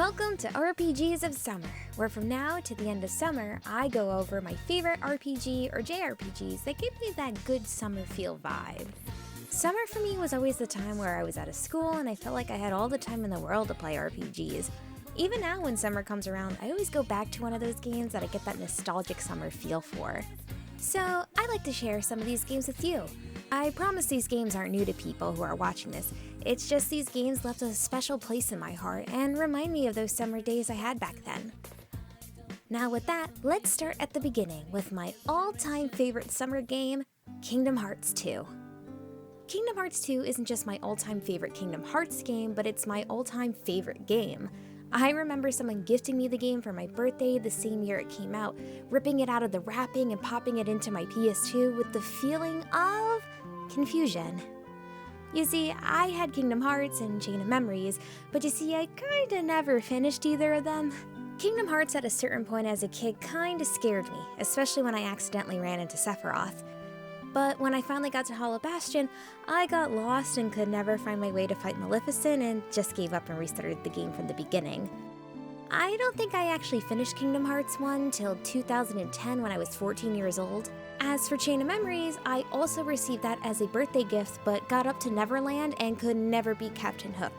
Welcome to RPGs of Summer, where from now to the end of summer, I go over my favorite RPG or JRPGs that give me that good summer feel vibe. Summer for me was always the time where I was out of school and I felt like I had all the time in the world to play RPGs. Even now when summer comes around, I always go back to one of those games that I get that nostalgic summer feel for. So I like to share some of these games with you. I promise these games aren't new to people who are watching this. It's just these games left a special place in my heart and remind me of those summer days I had back then. Now with that, let's start at the beginning with my all-time favorite summer game, Kingdom Hearts 2. Kingdom Hearts 2 isn't just my all-time favorite Kingdom Hearts game, but it's my all-time favorite game. I remember someone gifting me the game for my birthday the same year it came out, ripping it out of the wrapping and popping it into my PS2 with the feeling of confusion. You see, I had Kingdom Hearts and Chain of Memories, but you see, I kinda never finished either of them. Kingdom Hearts at a certain point as a kid kinda scared me, especially when I accidentally ran into Sephiroth. But when I finally got to Hollow Bastion, I got lost and could never find my way to fight Maleficent and just gave up and restarted the game from the beginning. I don't think I actually finished Kingdom Hearts 1 till 2010 when I was 14 years old. As for Chain of Memories, I also received that as a birthday gift but got up to Neverland and could never beat Captain Hook.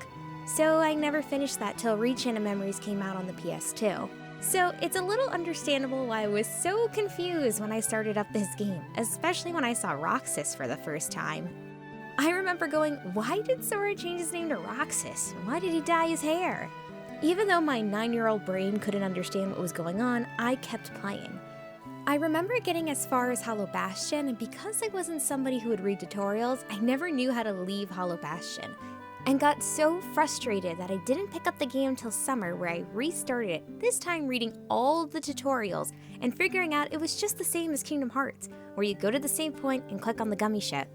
So I never finished that till Chain of Memories came out on the PS2. So it's a little understandable why I was so confused when I started up this game, especially when I saw Roxas for the first time. I remember going, why did Sora change his name to Roxas? Why did he dye his hair? Even though my 9-year-old brain couldn't understand what was going on, I kept playing. I remember getting as far as Hollow Bastion, and because I wasn't somebody who would read tutorials, I never knew how to leave Hollow Bastion, and got so frustrated that I didn't pick up the game till summer where I restarted it, this time reading all of the tutorials and figuring out it was just the same as Kingdom Hearts, where you go to the save point and click on the gummy ship.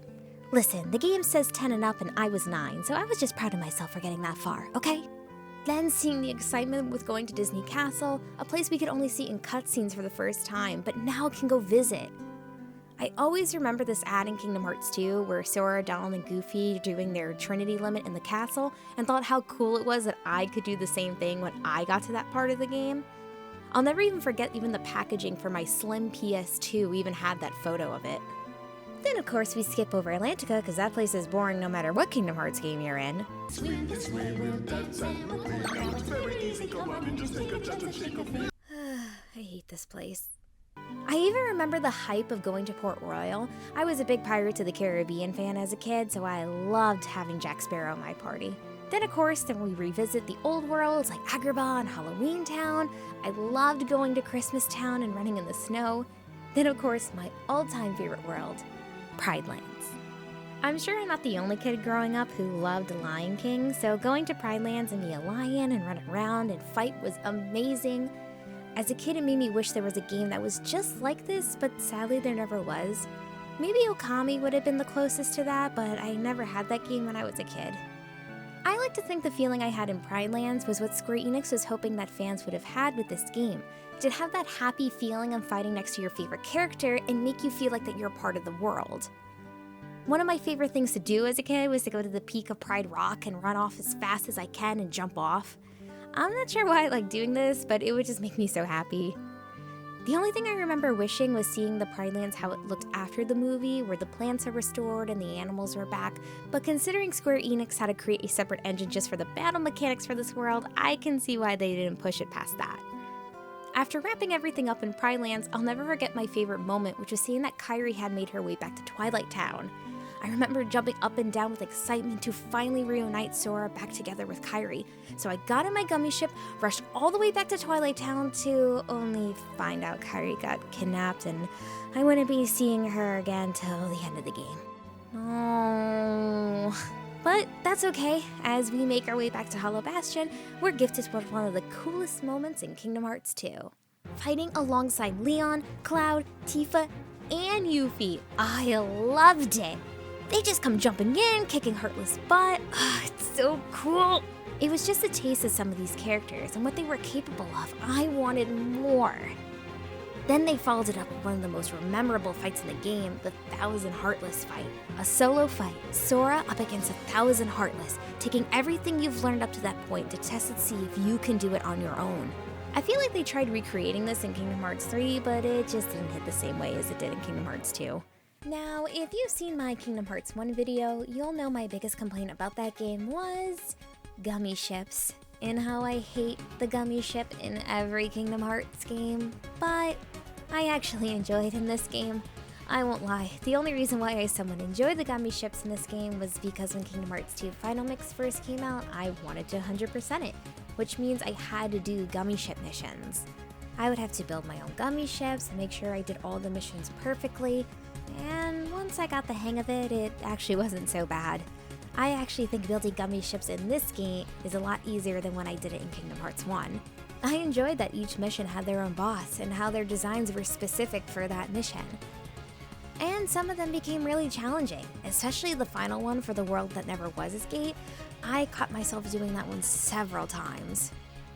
Listen, the game says 10 and up and I was 9, so I was just proud of myself for getting that far, okay? Then seeing the excitement with going to Disney Castle, a place we could only see in cutscenes for the first time, but now can go visit. I always remember this ad in Kingdom Hearts 2 where Sora, Donald, and Goofy are doing their Trinity limit in the castle and thought how cool it was that I could do the same thing when I got to that part of the game. I'll never even forget even the packaging for my slim PS2 even had that photo of it. Then of course we skip over Atlantica because that place is boring no matter what Kingdom Hearts game you're in. I hate this place. I even remember the hype of going to Port Royal. I was a big Pirates of the Caribbean fan as a kid, so I loved having Jack Sparrow in my party. Then of course, then we revisit the old worlds like Agrabah and Halloween Town. I loved going to Christmas Town and running in the snow. Then of course, my all-time favorite world, Pride Lands. I'm sure I'm not the only kid growing up who loved Lion King, so going to Pride Lands and be a lion and run around and fight was amazing. As a kid, it made me wish there was a game that was just like this, but sadly there never was. Maybe Okami would have been the closest to that, but I never had that game when I was a kid. I like to think the feeling I had in Pride Lands was what Square Enix was hoping that fans would have had with this game. To have that happy feeling of fighting next to your favorite character and make you feel like that you're part of the world. One of my favorite things to do as a kid was to go to the peak of Pride Rock and run off as fast as I can and jump off. I'm not sure why I like doing this, but it would just make me so happy. The only thing I remember wishing was seeing the Pride Lands how it looked after the movie, where the plants are restored and the animals are back, but considering Square Enix had to create a separate engine just for the battle mechanics for this world, I can see why they didn't push it past that. After wrapping everything up in Pride Lands, I'll never forget my favorite moment, which was seeing that Kairi had made her way back to Twilight Town. I remember jumping up and down with excitement to finally reunite Sora back together with Kairi. So I got in my gummy ship, rushed all the way back to Twilight Town to only find out Kairi got kidnapped and I wouldn't be seeing her again till the end of the game. Oh. But that's okay. As we make our way back to Hollow Bastion, we're gifted with one of the coolest moments in Kingdom Hearts 2. Fighting alongside Leon, Cloud, Tifa, and Yuffie. I loved it. They just come jumping in, kicking Heartless butt. It's so cool. It was just a taste of some of these characters and what they were capable of. I wanted more. Then they followed it up with one of the most memorable fights in the game, the 1,000 Heartless fight. A solo fight, Sora up against 1,000 Heartless, taking everything you've learned up to that point to test and see if you can do it on your own. I feel like they tried recreating this in Kingdom Hearts 3, but it just didn't hit the same way as it did in Kingdom Hearts 2. Now, if you've seen my Kingdom Hearts 1 video, you'll know my biggest complaint about that game was gummy ships, and how I hate the gummy ship in every Kingdom Hearts game, but I actually enjoyed in this game. I won't lie, the only reason why I somewhat enjoyed the gummy ships in this game was because when Kingdom Hearts 2 Final Mix first came out, I wanted to 100% it, which means I had to do gummy ship missions. I would have to build my own gummy ships and make sure I did all the missions perfectly, and once I got the hang of it, it actually wasn't so bad. I actually think building gummy ships in this game is a lot easier than when I did it in Kingdom Hearts 1. I enjoyed that each mission had their own boss and how their designs were specific for that mission. And some of them became really challenging, especially the final one for the world that never was as Gate. I caught myself doing that one several times.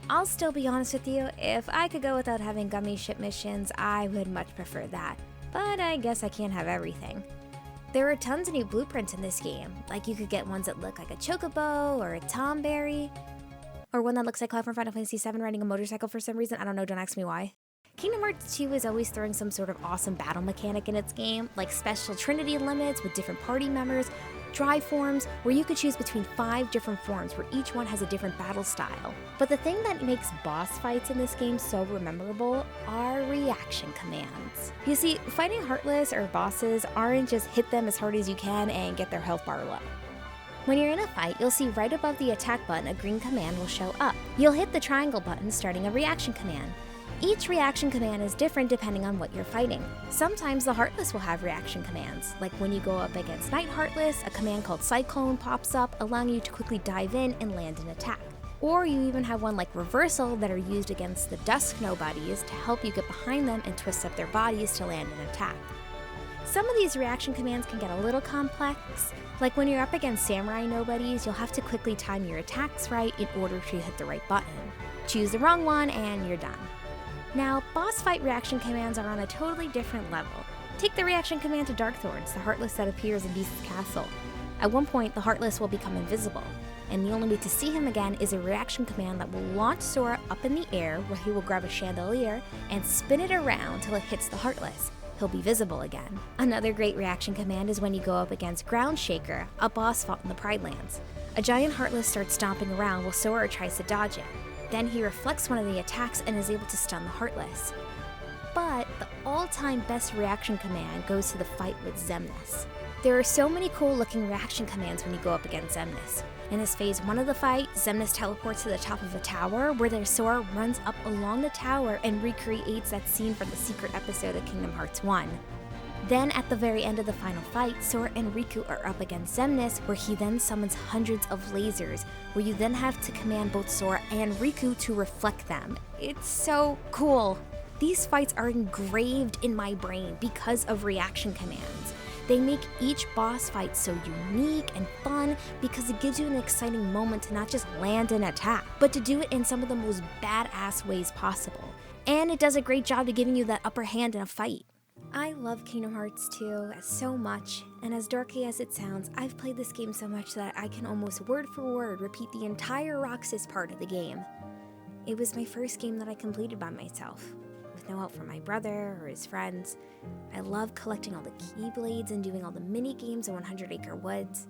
I'll still be honest with you, if I could go without having gummy ship missions, I would much prefer that. But I guess I can't have everything. There are tons of new blueprints in this game, like you could get ones that look like a chocobo or a tomberry, or one that looks like Cloud from Final Fantasy VII riding a motorcycle for some reason. I don't know, don't ask me why. Kingdom Hearts 2 is always throwing some sort of awesome battle mechanic in its game, like special Trinity limits with different party members, dry forms, where you could choose between 5 different forms where each one has a different battle style. But the thing that makes boss fights in this game so memorable are reaction commands. You see, fighting Heartless or bosses aren't just hit them as hard as you can and get their health bar low. When you're in a fight, you'll see right above the attack button a green command will show up. You'll hit the triangle button starting a reaction command. Each reaction command is different depending on what you're fighting. Sometimes the Heartless will have reaction commands, like when you go up against Night Heartless, a command called Cyclone pops up, allowing you to quickly dive in and land an attack. Or you even have one like Reversal that are used against the Dusk Nobodies to help you get behind them and twist up their bodies to land an attack. Some of these reaction commands can get a little complex, like when you're up against Samurai Nobodies, you'll have to quickly time your attacks right in order to hit the right button. Choose the wrong one and you're done. Now, boss fight reaction commands are on a totally different level. Take the reaction command to Darkthorns, the Heartless that appears in Beast's castle. At one point, the Heartless will become invisible, and the only way to see him again is a reaction command that will launch Sora up in the air where he will grab a chandelier and spin it around till it hits the Heartless. He'll be visible again. Another great reaction command is when you go up against Ground Shaker, a boss fought in the Pride Lands. A giant Heartless starts stomping around while Sora tries to dodge it. Then he reflects one of the attacks and is able to stun the Heartless. But the all-time best reaction command goes to the fight with Xemnas. There are so many cool looking reaction commands when you go up against Xemnas. In his phase 1 of the fight, Xemnas teleports to the top of a tower where their Sora runs up along the tower and recreates that scene from the secret episode of Kingdom Hearts 1. Then at the very end of the final fight, Sora and Riku are up against Xemnas, where he then summons hundreds of lasers, where you then have to command both Sora and Riku to reflect them. It's so cool! These fights are engraved in my brain because of reaction commands. They make each boss fight so unique and fun because it gives you an exciting moment to not just land an attack, but to do it in some of the most badass ways possible. And it does a great job of giving you that upper hand in a fight. I love Kingdom Hearts 2 so much, and as dorky as it sounds, I've played this game so much that I can almost word for word repeat the entire Roxas part of the game. It was my first game that I completed by myself, with no help from my brother or his friends. I love collecting all the Keyblades and doing all the mini games in 100 Acre Woods.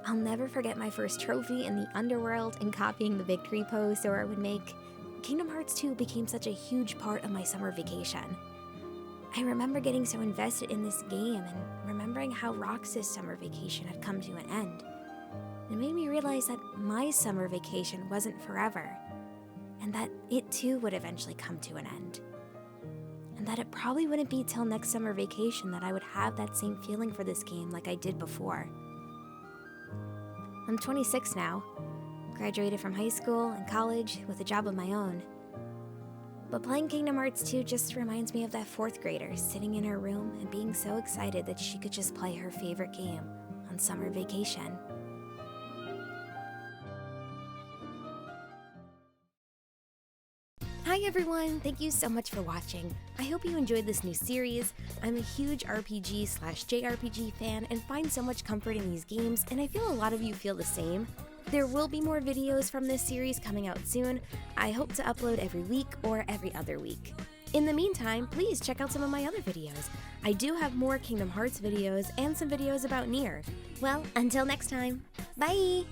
I'll never forget my first trophy in the Underworld and copying the victory pose Sora would make. Kingdom Hearts 2 became such a huge part of my summer vacation. I remember getting so invested in this game and remembering how Roxas' summer vacation had come to an end. It made me realize that my summer vacation wasn't forever, and that it too would eventually come to an end. And that it probably wouldn't be till next summer vacation that I would have that same feeling for this game like I did before. I'm 26 now, graduated from high school and college with a job of my own. But playing Kingdom Hearts 2 just reminds me of that 4th grader sitting in her room and being so excited that she could just play her favorite game on summer vacation. Hi everyone, thank you so much for watching. I hope you enjoyed this new series. I'm a huge RPG/JRPG fan and find so much comfort in these games, and I feel a lot of you feel the same. There will be more videos from this series coming out soon. I hope to upload every week or every other week. In the meantime, please check out some of my other videos. I do have more Kingdom Hearts videos and some videos about Nier. Well, until next time, bye!